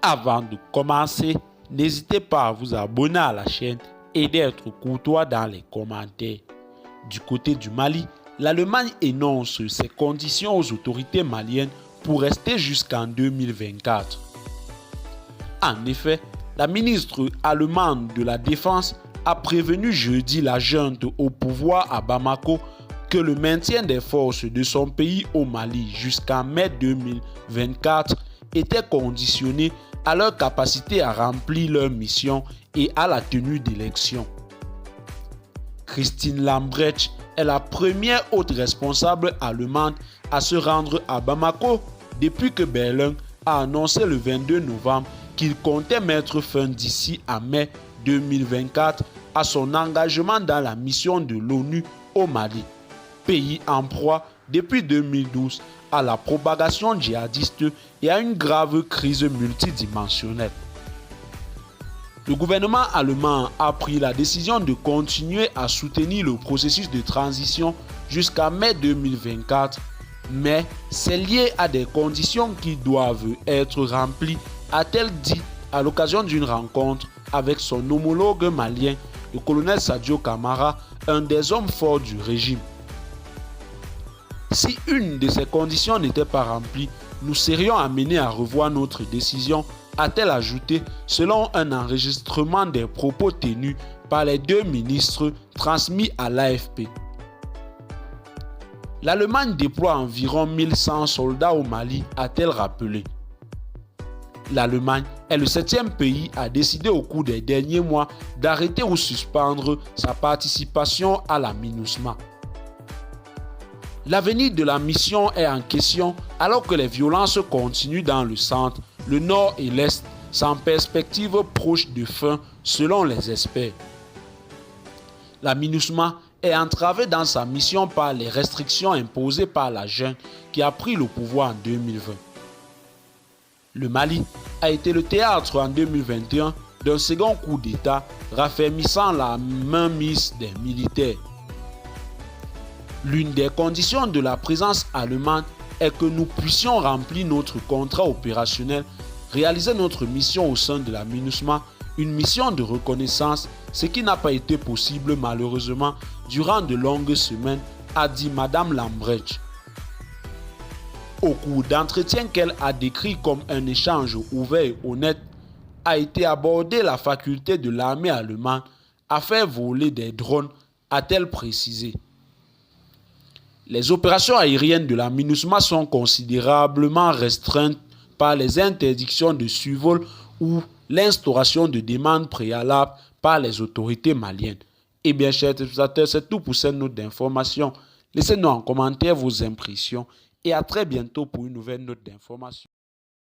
Avant de commencer, n'hésitez pas à vous abonner à la chaîne et d'être courtois dans les commentaires. Du côté du Mali, l'Allemagne énonce ses conditions aux autorités maliennes pour rester jusqu'en 2024. En effet, la ministre allemande de la Défense a prévenu jeudi la junte au pouvoir à Bamako que le maintien des forces de son pays au Mali jusqu'en mai 2024 était conditionné à leur capacité à remplir leur mission et à la tenue d'élections. Christine Lambrecht est la première haute responsable allemande à se rendre à Bamako depuis que Berlin a annoncé le 22 novembre qu'il comptait mettre fin d'ici à mai 2024 à son engagement dans la mission de l'ONU au Mali, pays en proie depuis 2012 à la propagation djihadiste et à une grave crise multidimensionnelle. Le gouvernement allemand a pris la décision de continuer à soutenir le processus de transition jusqu'à mai 2024, mais c'est lié à des conditions qui doivent être remplies, a-t-elle dit à l'occasion d'une rencontre avec son homologue malien, le colonel Sadio Camara, un des hommes forts du régime. Si une de ces conditions n'était pas remplie, nous serions amenés à revoir notre décision, a-t-elle ajouté, selon un enregistrement des propos tenus par les deux ministres transmis à l'AFP. L'Allemagne déploie environ 1100 soldats au Mali, a-t-elle rappelé. L'Allemagne est le 7e pays à décider au cours des derniers mois d'arrêter ou suspendre sa participation à la MINUSMA. L'avenir de la mission est en question alors que les violences continuent dans le centre, le nord et l'est, sans perspective proche de fin selon les experts. La MINUSMA est entravée dans sa mission par les restrictions imposées par la junte qui a pris le pouvoir en 2020. Le Mali a été le théâtre en 2021 d'un second coup d'État raffermissant la mainmise des militaires. L'une des conditions de la présence allemande est que nous puissions remplir notre contrat opérationnel, réaliser notre mission au sein de la MINUSMA, une mission de reconnaissance, ce qui n'a pas été possible malheureusement durant de longues semaines, a dit Mme Lambrecht. Au cours d'entretiens qu'elle a décrit comme un échange ouvert et honnête, a été abordée la faculté de l'armée allemande à faire voler des drones, a-t-elle précisé. Les opérations aériennes de la MINUSMA sont considérablement restreintes par les interdictions de survol ou l'instauration de demandes préalables par les autorités maliennes. Eh bien, chers téléspectateurs, c'est tout pour cette note d'information. Laissez-nous en commentaire vos impressions et à très bientôt pour une nouvelle note d'information.